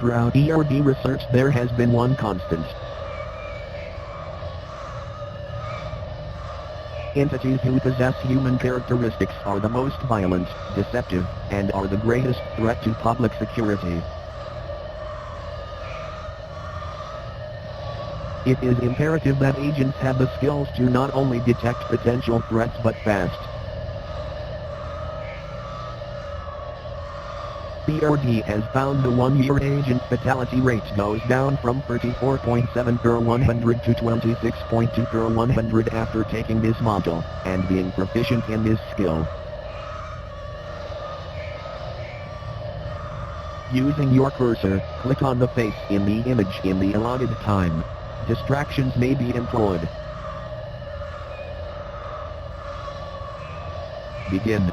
Throughout ERD research there has been one constant. Entities who possess human characteristics are the most violent, deceptive, and are the greatest threat to public security. It is imperative that agents have the skills to not only detect potential threats but fast. ERD has found the one-year agent fatality rate goes down from 34.7 per 100 to 26.2 per 100 after taking this module, and being proficient in this skill. Using your cursor, click on the face in the image in the allotted time. Distractions may be employed. Begin.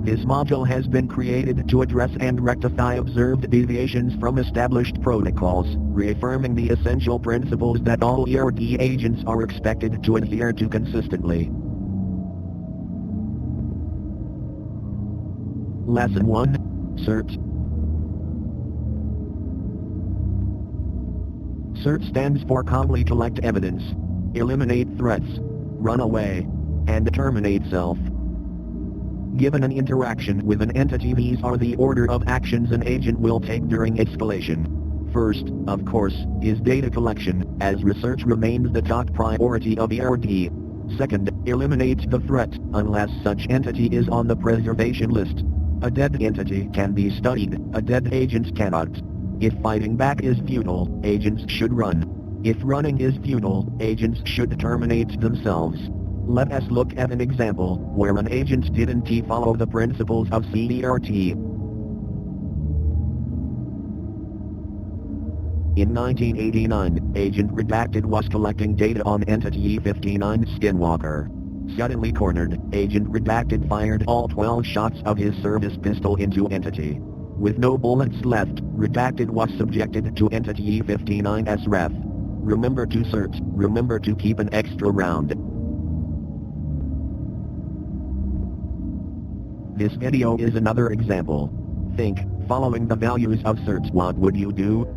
This module has been created to address and rectify observed deviations from established protocols, reaffirming the essential principles that all ERD agents are expected to adhere to consistently. Lesson 1. CERT. CERT stands for Calmly Collect Evidence, Eliminate Threats, Run Away, and Terminate Self. Given an interaction with an entity, these are the order of actions an agent will take during escalation. First, of course, is data collection, as research remains the top priority of ERD. Second, eliminate the threat, unless such entity is on the preservation list. A dead entity can be studied, a dead agent cannot. If fighting back is futile, agents should run. If running is futile, agents should terminate themselves. Let us look at an example where an agent didn't follow the principles of CERT. In 1989, Agent Redacted was collecting data on Entity E59 Skinwalker. Suddenly cornered, Agent Redacted fired all 12 shots of his service pistol into Entity. With no bullets left, Redacted was subjected to Entity E59's ref. Remember to search, remember to keep an extra round. This video is another example. Think, following the values of CERT, what would you do?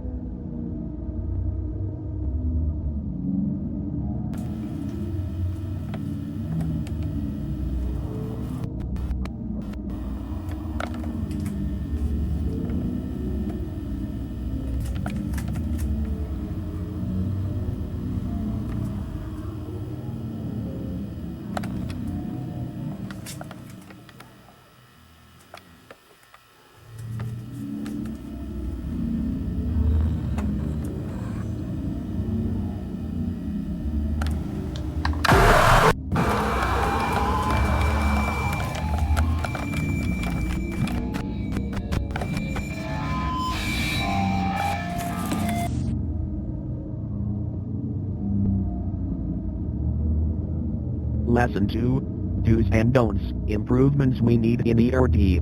Lesson 2. Do's and don'ts, improvements we need in ERD.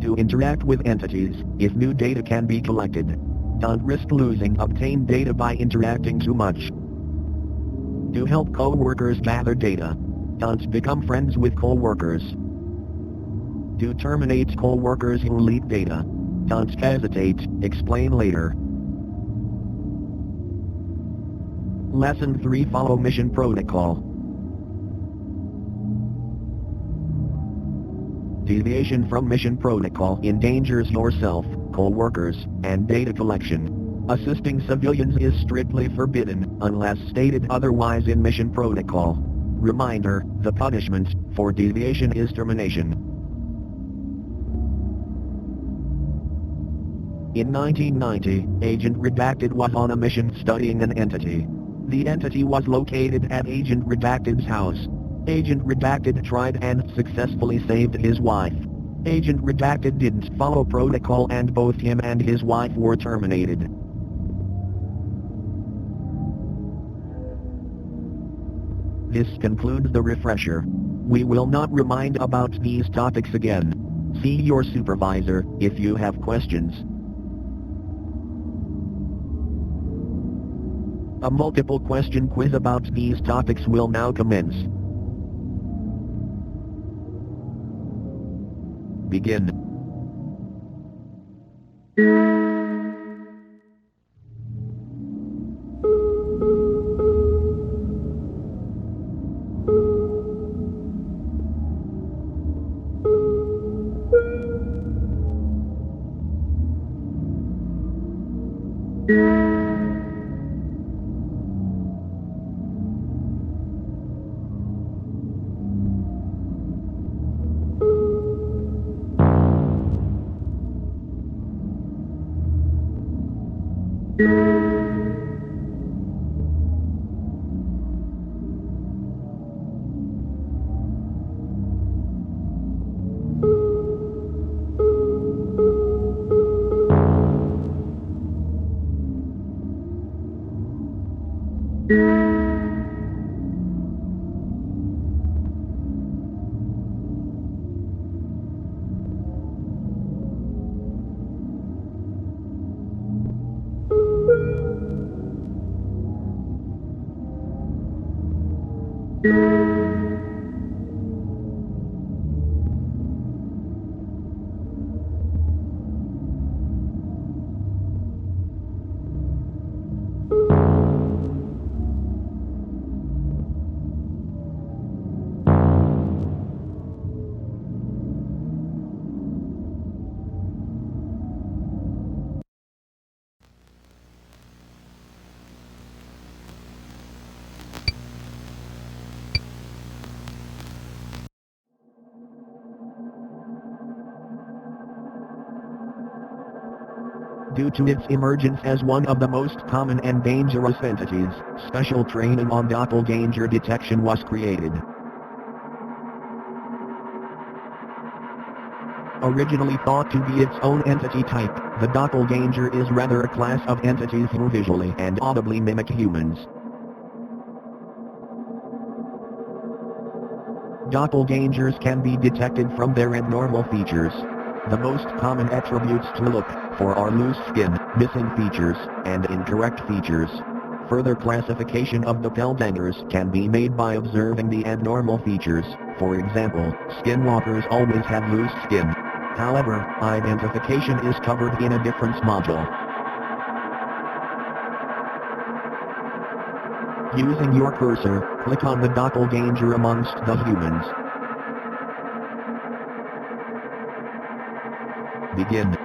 To interact with entities, if new data can be collected. Don't risk losing obtained data by interacting too much. To help co-workers gather data. Don't become friends with co-workers. To terminate co-workers who leak data. Don't hesitate, explain later. Lesson 3. Follow mission protocol. Deviation from mission protocol endangers yourself, co-workers, and data collection. Assisting civilians is strictly forbidden, unless stated otherwise in mission protocol. Reminder, the punishment for deviation is termination. In 1990, Agent Redacted was on a mission studying an entity. The entity was located at Agent Redacted's house. Agent Redacted tried and successfully saved his wife. Agent Redacted didn't follow protocol and both him and his wife were terminated. This concludes the refresher. We will not remind about these topics again. See your supervisor if you have questions. A multiple question quiz about these topics will now commence. Begin. Due to its emergence as one of the most common and dangerous entities, special training on doppelganger detection was created. Originally thought to be its own entity type, the doppelganger is rather a class of entities who visually and audibly mimic humans. Doppelgangers can be detected from their abnormal features. The most common attributes to look for are loose skin, missing features, and incorrect features. Further classification of doppelgangers can be made by observing the abnormal features. For example, skinwalkers always have loose skin. However, identification is covered in a different module. Using your cursor, click on the doppelganger amongst the humans. Begin.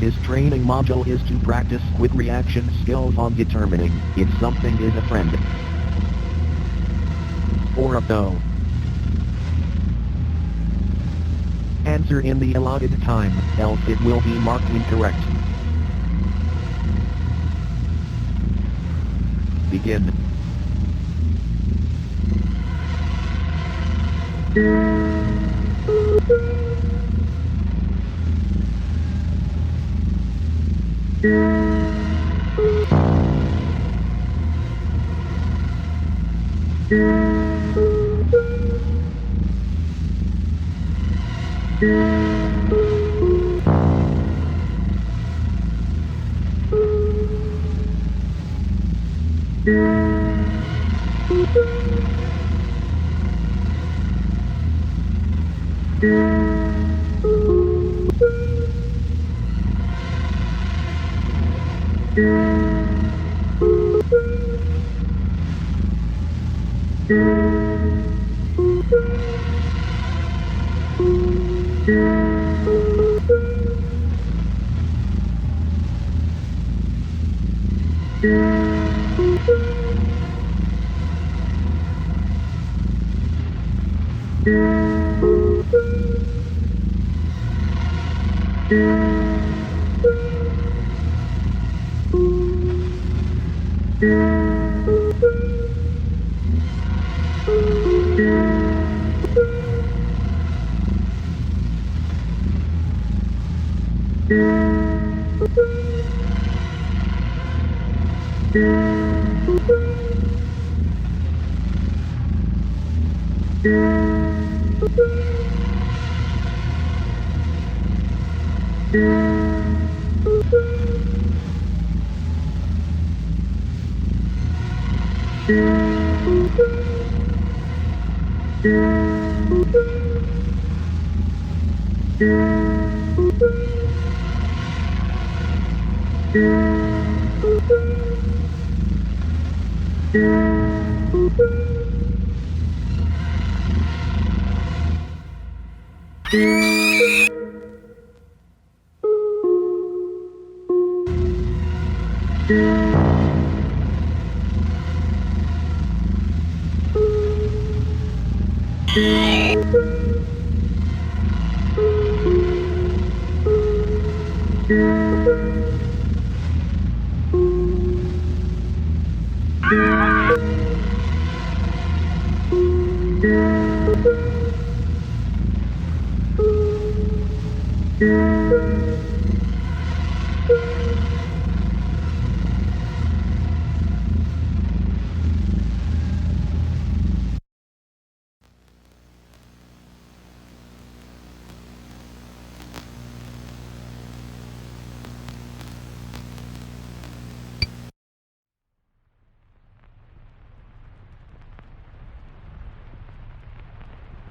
His training module is to practice quick reaction skills on determining if something is a friend or a foe. Answer in the allotted time, else it will be marked incorrect. Begin.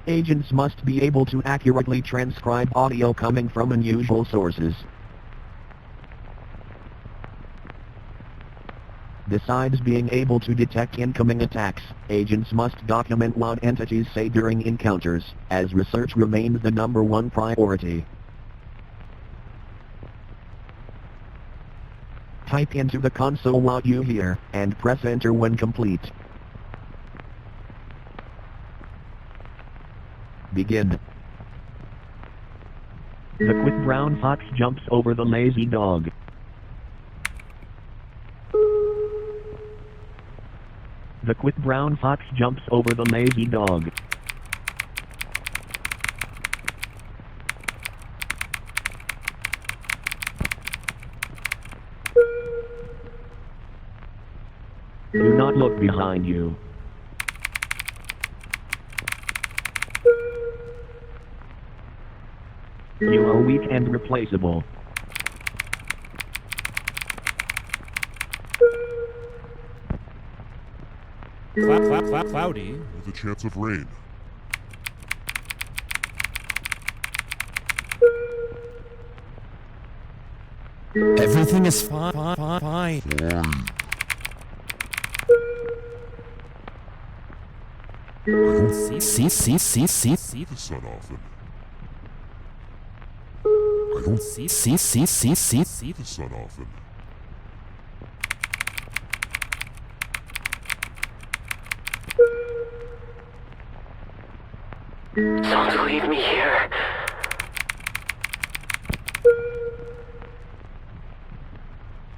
Agents must be able to accurately transcribe audio coming from unusual sources. Besides being able to detect incoming attacks, agents must document what entities say during encounters, as research remains the #1 priority. Type into the console what you hear, and press enter when complete. Begin. The quick brown fox jumps over the lazy dog. The quick brown fox jumps over the lazy dog. Do not look behind you. You are weak and replaceable. Cloudy with a chance of rain. Everything is fine. I don't see the sun often. I don't see the sun often. Don't leave me here.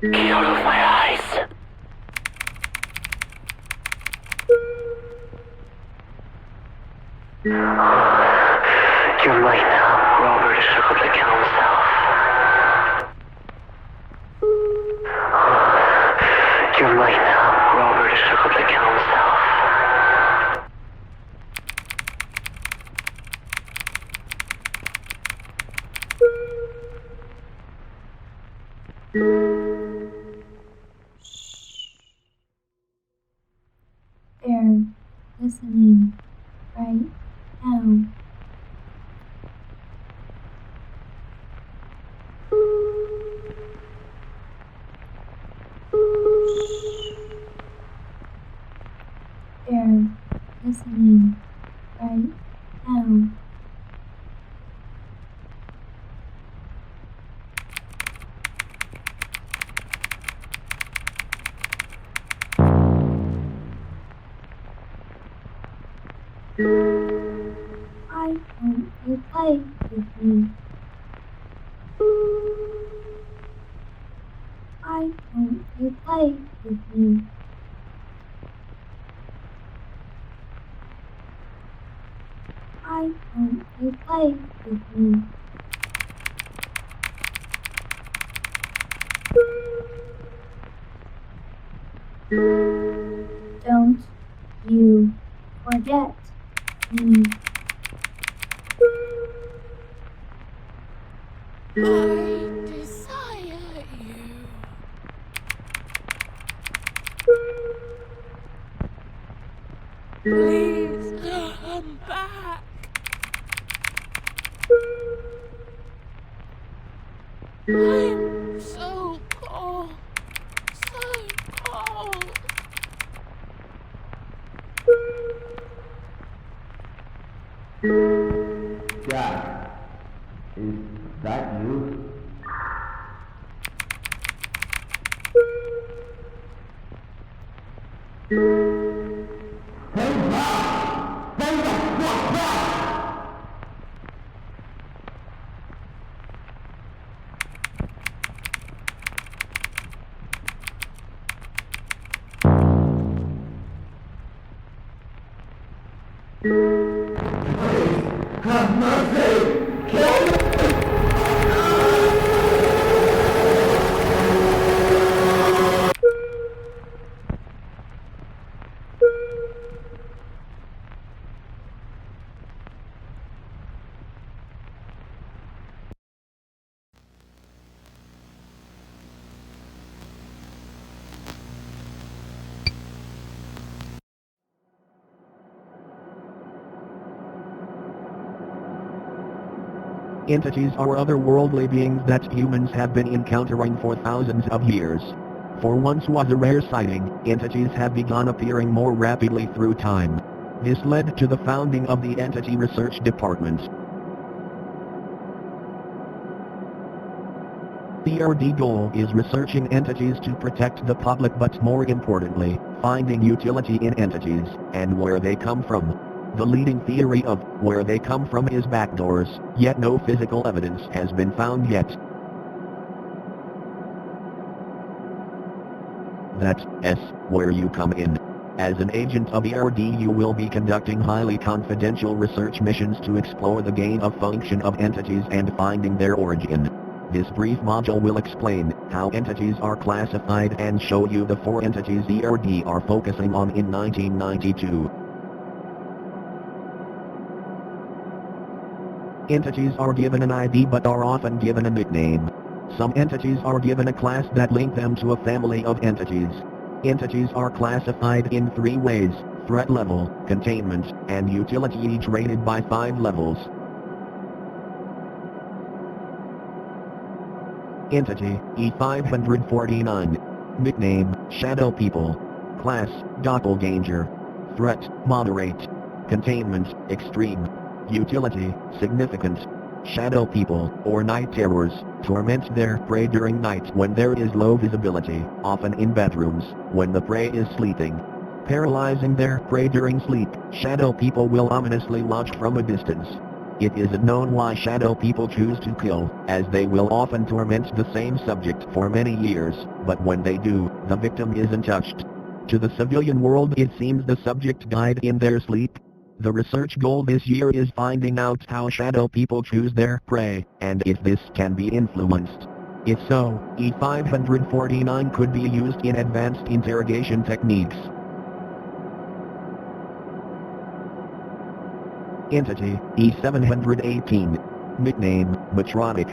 Get out of my eyes. You're mine now, Robert shook up the council. You're mine now, Robert shook up the council. They're listening right now. They're listening right now. Why won't you play with me? Why won't you play with me? Why won't you play with me? Don't you forget me. I desire you. Please come back. I'm so cold, so cold. Jack, is that you? Hey, Bob! Hey, Bob! Have mercy! Kill me! Entities are otherworldly beings that humans have been encountering for thousands of years. For once was a rare sighting, entities have begun appearing more rapidly through time. This led to the founding of the Entity Research Department. The ERD goal is researching entities to protect the public, but more importantly, finding utility in entities, and where they come from. The leading theory of where they come from is backdoors, yet no physical evidence has been found yet. That's where you come in. As an agent of ERD, you will be conducting highly confidential research missions to explore the gain of function of entities and finding their origin. This brief module will explain how entities are classified and show you the 4 entities ERD are focusing on in 1992. Entities are given an ID but are often given a nickname. Some entities are given a class that link them to a family of entities. Entities are classified in 3 ways: threat level, containment, and utility, each rated by 5 levels. Entity E549. Nickname Shadow People. Class Doppelganger. Threat Moderate. Containment Extreme. Utility Significant. Shadow people, or night terrors, torment their prey during night when there is low visibility, often in bedrooms, when the prey is sleeping. Paralyzing their prey during sleep, shadow people will ominously watch from a distance. It isn't known why shadow people choose to kill, as they will often torment the same subject for many years, but when they do, the victim isn't touched. To the civilian world, it seems the subject died in their sleep. The research goal this year is finding out how shadow people choose their prey, and if this can be influenced. If so, E549 could be used in advanced interrogation techniques. Entity E718. Nickname Matronic.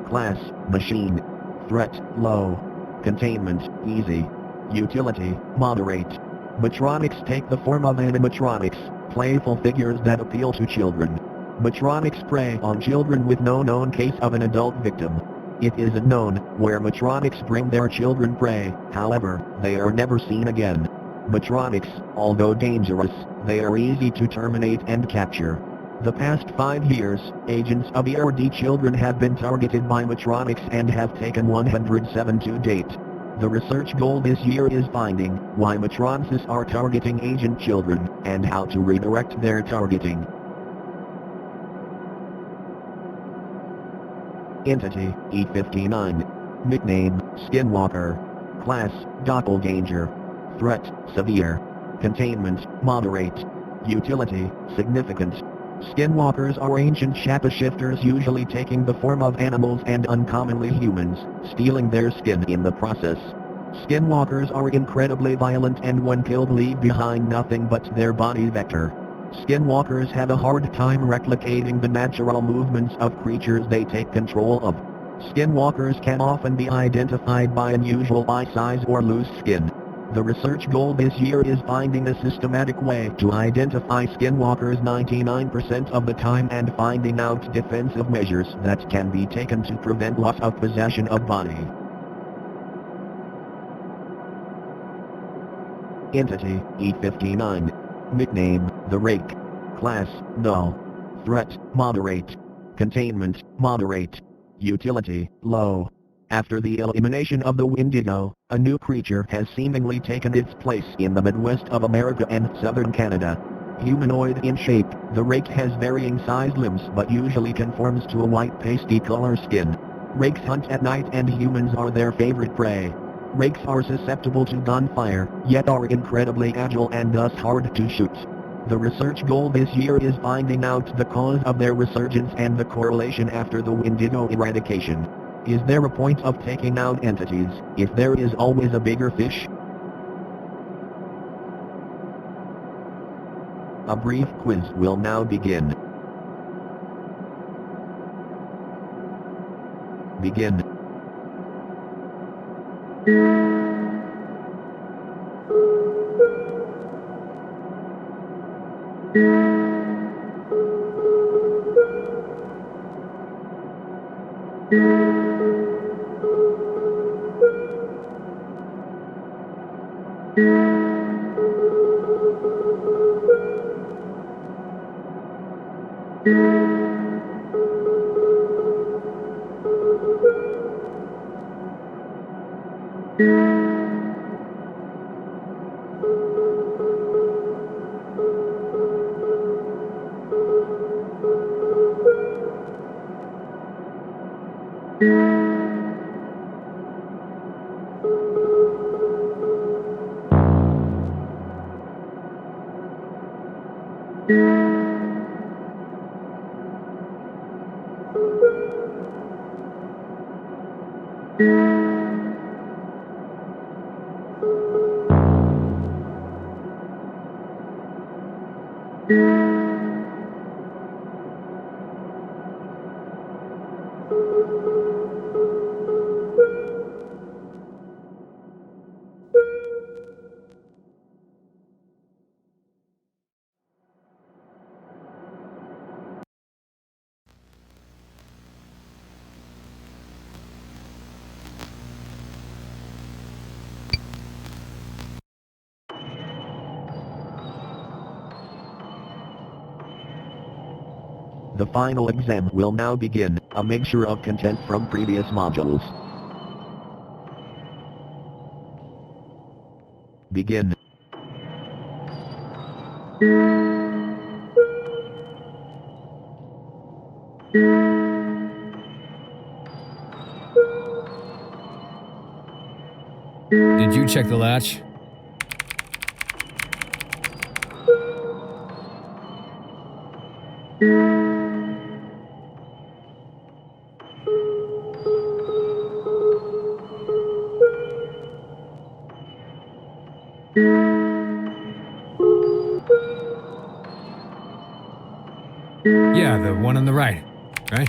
Class Machine. Threat Low. Containment Easy. Utility Moderate. Matronics take the form of animatronics, playful figures that appeal to children. Matronics prey on children with no known case of an adult victim. It isn't known where Matronics bring their children prey, however, they are never seen again. Matronics, although dangerous, they are easy to terminate and capture. The past 5 years, agents of ERD children have been targeted by Matronics and have taken 107 to date. The research goal this year is finding why Matronics are targeting agent children, and how to redirect their targeting. Entity E59. Nickname Skinwalker. Class Doppelganger. Threat Severe. Containment Moderate. Utility Significant. Skinwalkers are ancient shapeshifters, usually taking the form of animals and uncommonly humans, stealing their skin in the process. Skinwalkers are incredibly violent and when killed leave behind nothing but their body vector. Skinwalkers have a hard time replicating the natural movements of creatures they take control of. Skinwalkers can often be identified by unusual eye size or loose skin. The research goal this year is finding a systematic way to identify skinwalkers 99% of the time and finding out defensive measures that can be taken to prevent loss of possession of body. Entity E59. Nickname The Rake. Class Null. Threat Moderate. Containment Moderate. Utility Low. After the elimination of the Wendigo, a new creature has seemingly taken its place in the Midwest of America and southern Canada. Humanoid in shape, the rake has varying sized limbs but usually conforms to a white pasty color skin. Rakes hunt at night and humans are their favorite prey. Rakes are susceptible to gunfire, yet are incredibly agile and thus hard to shoot. The research goal this year is finding out the cause of their resurgence and the correlation after the Wendigo eradication. Is there a point of taking out entities, if there is always a bigger fish? A brief quiz will now begin. Begin. The final exam will now begin, a mixture of content from previous modules. Begin. Did you check the latch? Yeah, the one on the right, right?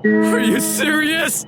Are you serious?